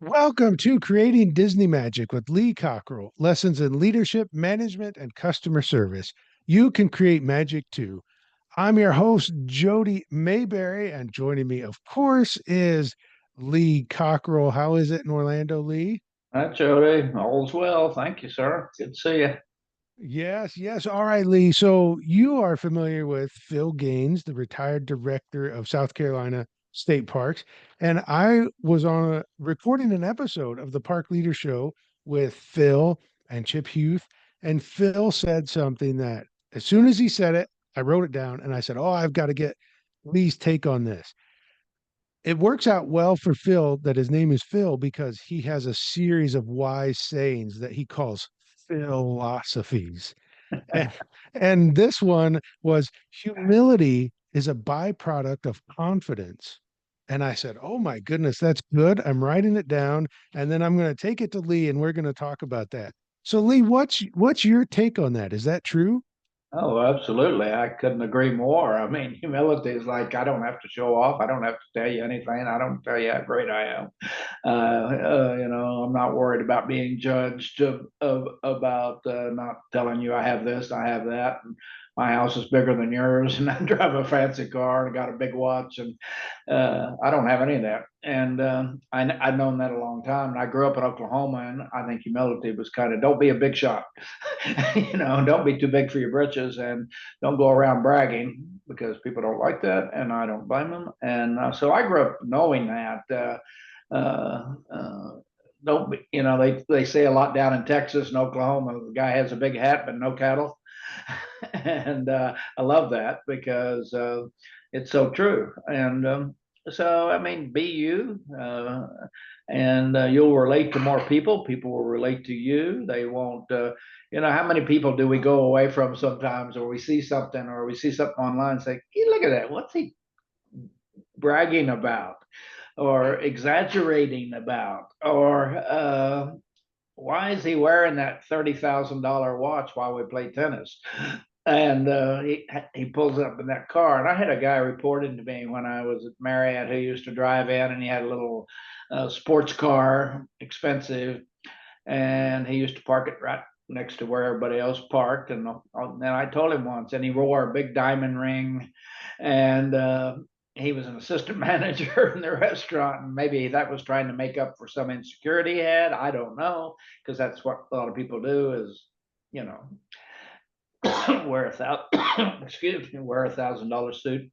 Welcome to Creating Disney Magic with Lee Cockerell. Lessons in leadership, management, and customer service. You can create magic too. I'm your host, Jody Mayberry, and joining me, of course, is Lee Cockerell. How is it in Orlando, Lee? Hi, Jody. All's well. Thank you, sir. Good to see you. Yes, yes. All right, Lee. So you are familiar with Phil Gaines, the retired director of South Carolina State Parks. And I was recording an episode of the Park Leader Show with Phil and Chip Huth. And Phil said something that as soon as he said it, I wrote it down and I said, "Oh, I've got to get Lee's take on this." It works out well for Phil that his name is Phil because he has a series of wise sayings that he calls philosophies. And, and this one was humility is a byproduct of confidence. And I said, "Oh my goodness, that's good. I'm writing it down and then I'm going to take it to Lee and we're going to talk about that." So Lee, what's your take on that? Is that true? Oh, absolutely. I couldn't agree more. I mean, humility is like I don't have to show off. I don't have to tell you anything. I don't tell you how great I am. I'm not worried about being judged about not telling you I have this, I have that. And my house is bigger than yours, and I drive a fancy car and got a big watch, and I don't have any of that. And I've known that a long time. And I grew up in Oklahoma, and I think humility was kind of don't be a big shot. Don't be too big for your britches, and don't go around bragging because people don't like that, and I don't blame them. And so I grew up knowing that. Don't be, they say a lot down in Texas and Oklahoma. The guy has a big hat but no cattle, and I love that because it's so true. And so I mean, be you, and you'll relate to more people. People will relate to you. They won't. How many people do we go away from sometimes, or we see something, or we see something online, and say, hey, "Look at that! What's he bragging about?" or exaggerating about, or why is he wearing that $30,000 watch while we play tennis? And he pulls up in that car. And I had a guy reporting to me when I was at Marriott who used to drive in, and he had a little sports car, expensive, and he used to park it right next to where everybody else parked. And I told him once, and he wore a big diamond ring, and he was an assistant manager in the restaurant, and maybe that was trying to make up for some insecurity he had. I don't know, because that's what a lot of people do is, you know, wear a thousand, excuse me, wear $1,000 suit,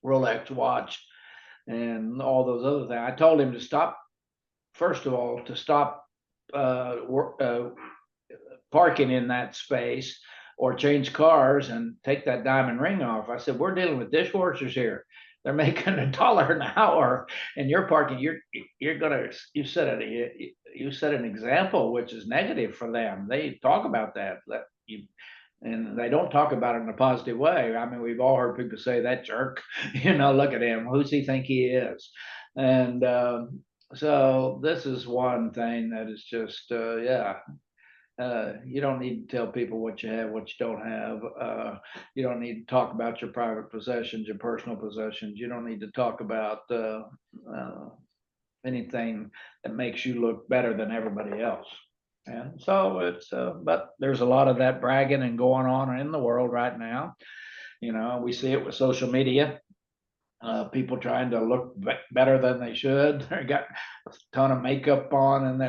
Rolex watch, and all those other things. I told him to stop. First of all, to stop uh, parking in that space or change cars and take that diamond ring off. I said, we're dealing with dishwashers here. They're making $1 an hour, and you're parking. You're gonna you set an example which is negative for them. They talk about that you, and they don't talk about it in a positive way. I mean, we've all heard people say that jerk. Look at him. Who's he think he is? And so this is one thing that is just yeah, you don't need to tell people what you have, what you don't have. You don't need to talk about your private possessions, your personal possessions. You don't need to talk about uh, anything that makes you look better than everybody else. And so but there's a lot of that bragging and going on in the world right now. We see it with social media. People trying to look better than they should. They got a ton of makeup on, and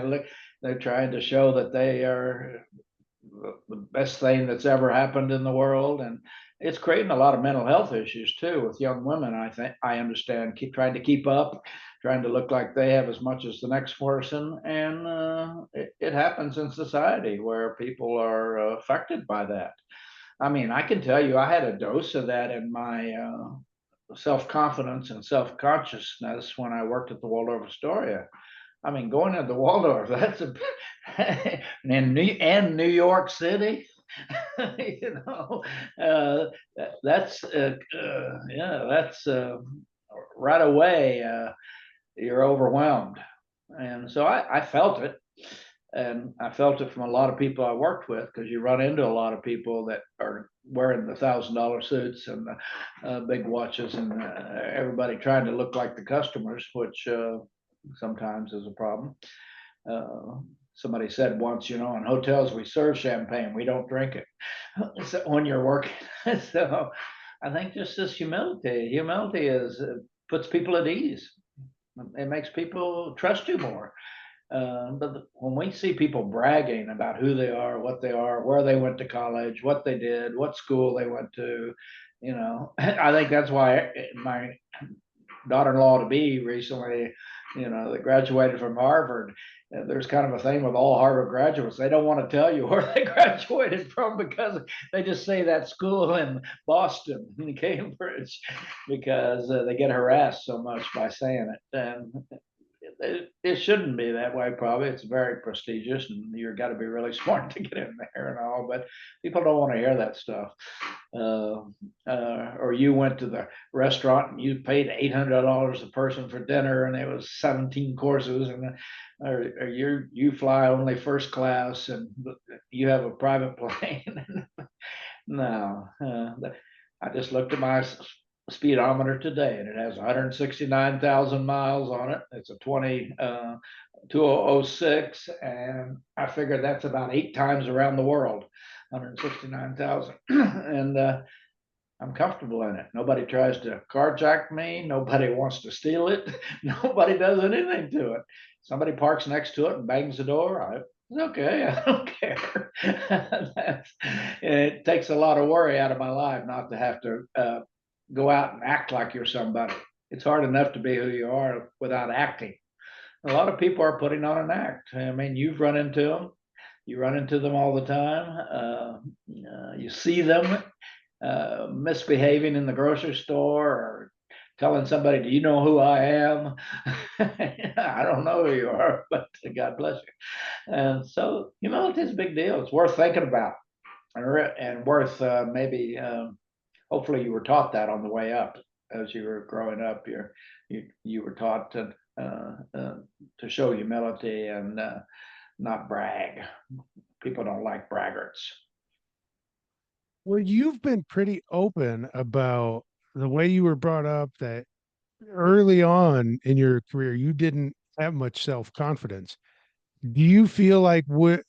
they're trying to show that they are the best thing that's ever happened in the world. And it's creating a lot of mental health issues too with young women. I think I understand keep trying to keep up, trying to look like they have as much as the next person. And it happens in society where people are affected by that. I mean, I can tell you I had a dose of that in my self-confidence and self-consciousness when I worked at the Waldorf Astoria. I mean, going into Waldorf, that's a and New York City, you know, uh, that's right away. You're overwhelmed, and so I felt it, and I felt it from a lot of people I worked with because you run into a lot of people that are wearing the $1,000 suits and the big watches, and everybody trying to look like the customers, which sometimes is a problem. Uh, Somebody said once, in hotels we serve champagne, we don't drink it. So when you're working. So I think just this humility is puts people at ease. It makes people trust you more. But when we see people bragging about who they are, what they are, where they went to college, what they did, what school they went to, I think that's why my daughter-in-law to be recently, that graduated from Harvard. There's kind of a thing with all Harvard graduates. They don't want to tell you where they graduated from because they just say that school in Boston, in Cambridge, because they get harassed so much by saying it. And it shouldn't be that way. Probably it's very prestigious, and you've got to be really smart to get in there and all. But people don't want to hear that stuff. Uh, or you went to the restaurant and you paid $800 a person for dinner, and it was 17 courses, and or you fly only first class, and you have a private plane. No, I just looked at my speedometer today, and it has 169,000 miles on it. It's a 2006, and I figured that's about 8 times around the world, 169,000. And I'm comfortable in it. Nobody tries to carjack me. Nobody wants to steal it. Nobody does anything to it. Somebody parks next to it and bangs the door. It's okay. I don't care. It takes a lot of worry out of my life not to have to go out and act like you're somebody. It's hard enough to be who you are without acting. A lot of people are putting on an act. I mean, you've run into them. You run into them all the time. You see them misbehaving in the grocery store, or telling somebody, "Do you know who I am?" I don't know who you are, but God bless you. And so humility is a big deal. It's worth thinking about, and worth maybe. Hopefully, you were taught that on the way up as you were growing up. You were taught to show humility and not brag. People don't like braggarts. Well, you've been pretty open about the way you were brought up, that early on in your career, you didn't have much self-confidence. Do you feel like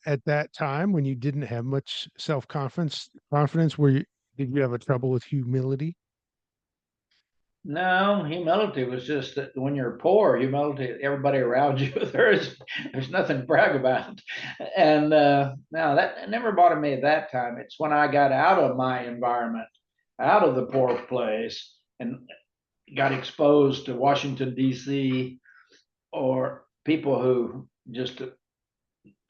at that time when you didn't have much self-confidence, did you have a trouble with humility? No, humility was just that when you're poor, humility, everybody around you, there's nothing to brag about. And now that never bothered me at that time. It's when I got out of my environment, out of the poor place, and got exposed to Washington, D.C., or people who just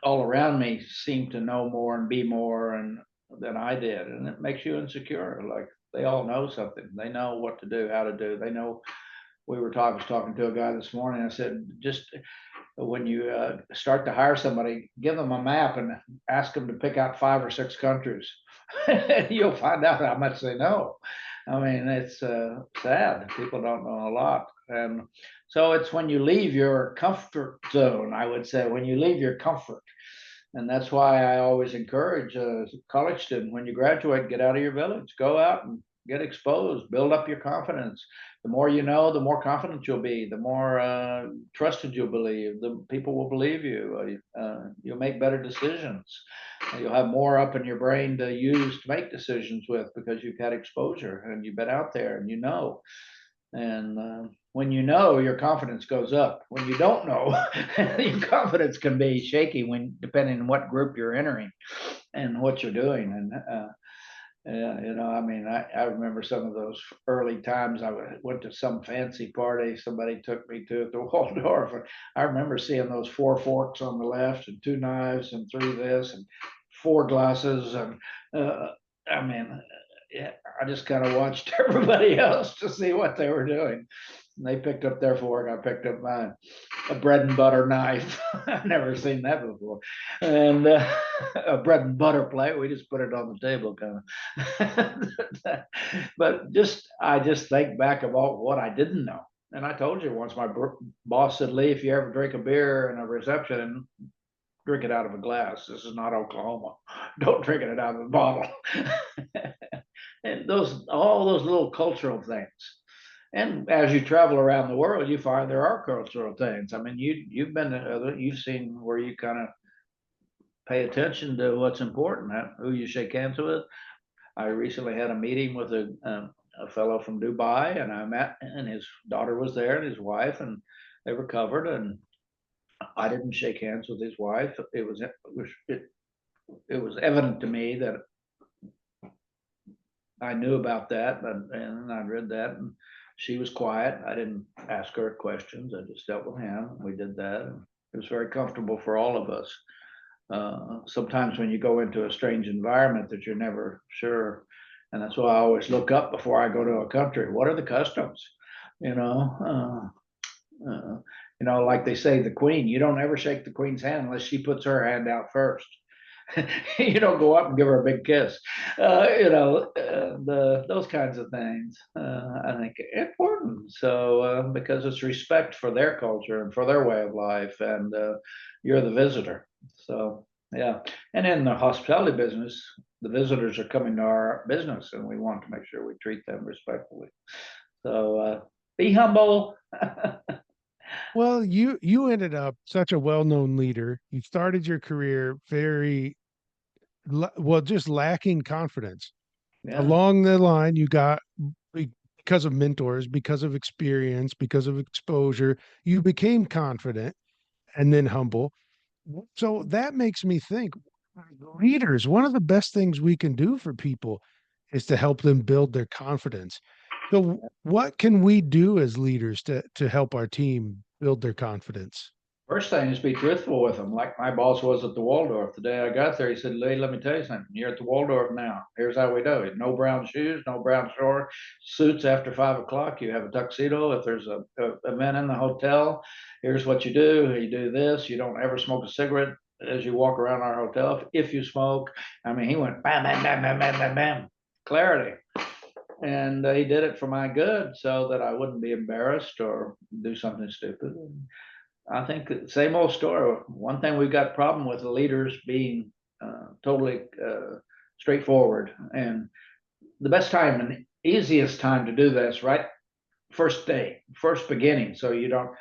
all around me seemed to know more and be more and than I did. And it makes you insecure. Like they all know something. They know what to do, how to do. They know. I was talking to a guy this morning. I said, just when you start to hire somebody, give them a map and ask them to pick out 5 or 6 countries. You'll find out how much they know. I mean, it's sad. People don't know a lot. And so it's when you leave your comfort zone, I would say, when you leave your comfort. And that's why I always encourage a college student, when you graduate, get out of your village, go out and get exposed, build up your confidence. The more you know, the more confident you'll be, the more trusted you'll believe, the people will believe you. You'll make better decisions. You'll have more up in your brain to use to make decisions with because you've had exposure and you've been out there and you know. And when you know, your confidence goes up. When you don't know, your confidence can be shaky when depending on what group you're entering and what you're doing. And I mean, I remember some of those early times. Went to some fancy party somebody took me to at the Waldorf. And I remember seeing those 4 forks on the left and 2 knives and 3 this and 4 glasses. And I mean, yeah, I just kind of watched everybody else to see what they were doing. And they picked up their fork, I picked up mine. A bread and butter knife. I've never seen that before. And a bread and butter plate. We just put it on the table, kind of. But I just think back about what I didn't know. And I told you once, my boss said, "Lee, if you ever drink a beer in a reception, drink it out of a glass. This is not Oklahoma. Don't drink it out of a bottle." And all those little cultural things. And as you travel around the world, you find there are cultural things. I mean, you've seen where you kind of pay attention to what's important, who you shake hands with. I recently had a meeting with a fellow from Dubai, and I met, and his daughter was there, and his wife, and they were covered, and I didn't shake hands with his wife. It was evident to me that I knew about that, and I read that, and she was quiet. I didn't ask her questions. I just dealt with him. We did that. And it was very comfortable for all of us. Sometimes when you go into a strange environment that you're never sure, and that's why I always look up before I go to a country. What are the customs? You know, like they say, the Queen. You don't ever shake the Queen's hand unless she puts her hand out first. You don't go up and give her a big kiss. Those kinds of things. I think important. So because it's respect for their culture and for their way of life, and you're the visitor. So yeah, and in the hospitality business, the visitors are coming to our business, and we want to make sure we treat them respectfully. So be humble. Well, you ended up such a well-known leader. You started your career very well, just lacking confidence. Yeah. Along the line, you got because of mentors, because of experience, because of exposure, you became confident and then humble. So that makes me think leaders, one of the best things we can do for people is to help them build their confidence. So what can we do as leaders to help our team build their confidence? First thing is be truthful with them, like my boss was at the Waldorf. The day I got there, he said, Lee, let me tell you something. You're at the Waldorf now. Here's how we do it. No brown shoes, no brown short suits after 5 o'clock. You have a tuxedo. If there's a event in the hotel, here's what you do. You do this. You don't ever smoke a cigarette as you walk around our hotel. If you smoke, I mean, he went bam, bam, bam, bam, bam, bam, bam. Clarity. And he did it for my good so that I wouldn't be embarrassed or do something stupid. I think same old story. One thing we've got a problem with the leaders being totally straightforward. And the best time and easiest time to do this, right? First day, first beginning, so you don't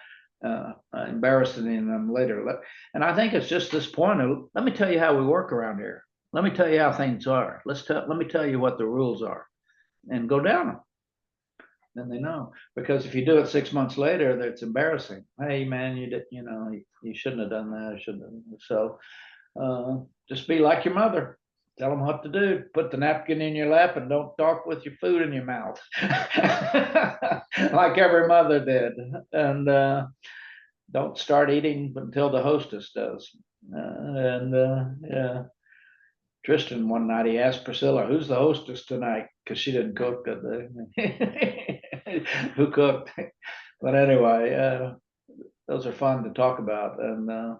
embarrass them later. And I think it's just this point of, let me tell you how we work around here. Let me tell you how things are. Let me tell you what the rules are, and go down them. Then they know. Because if you do it 6 months later, that's embarrassing. Hey man, you did, you shouldn't have done that. I shouldn't have. So just be like your mother. Tell them what to do. Put the napkin in your lap and don't talk with your food in your mouth, like every mother did. And don't start eating until the hostess does. Yeah. Tristan one night he asked Priscilla, "Who's the hostess tonight?" Because she didn't cook, did they? Who cooked? But anyway, those are fun to talk about, and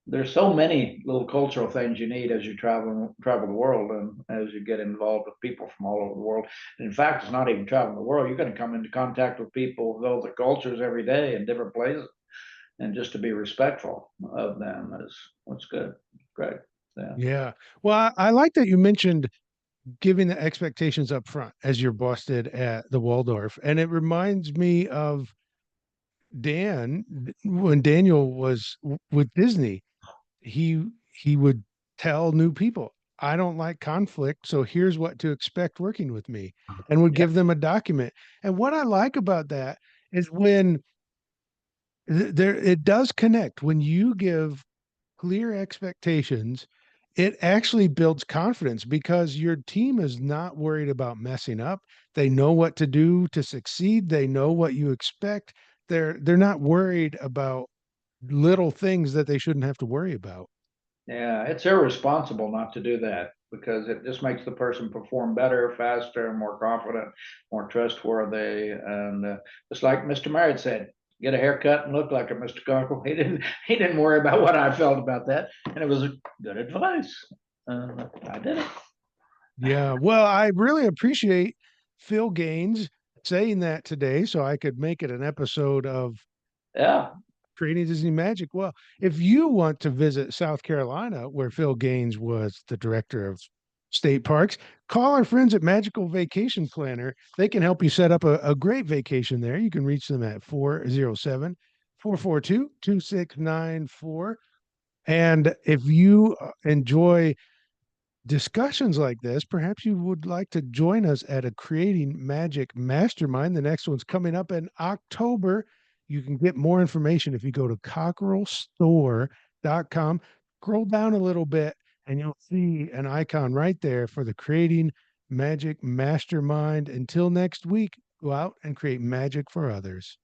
there's so many little cultural things you need as you travel the world, and as you get involved with people from all over the world. And in fact, it's not even traveling the world. You're going to come into contact with people of other cultures every day in different places, and just to be respectful of them is what's good. Great. Yeah. Yeah. Well, I like that you mentioned giving the expectations up front as your boss did at the Waldorf. And it reminds me of when Daniel was with Disney, he would tell new people, I don't like conflict, so here's what to expect working with me, and would Yeah. give them a document. And what I like about that is when there it does connect when you give clear expectations, it actually builds confidence because your team is not worried about messing up. They know what to do to succeed. They know what you expect. They're not worried about little things that they shouldn't have to worry about. Yeah, it's irresponsible not to do that because it just makes the person perform better, faster, more confident, more trustworthy. And just like Mr. Merritt said, get a haircut and look like it, Mr. Cockerell. He didn't worry about what I felt about that, and it was good advice. I did it. Yeah. Well, I really appreciate Phil Gaines saying that today so I could make it an episode of Yeah, Creating Disney Magic. Well, if you want to visit South Carolina, where Phil Gaines was the director of state parks. Call our friends at Magical Vacation Planner. They can help you set up a great vacation there. You can reach them at 407 442 2694. And if you enjoy discussions like this, perhaps you would like to join us at a Creating Magic Mastermind. The next one's coming up in October. You can get more information if you go to cockerellstore.com. Scroll down a little bit and you'll see an icon right there for the Creating Magic Mastermind. Until next week, go out and create magic for others.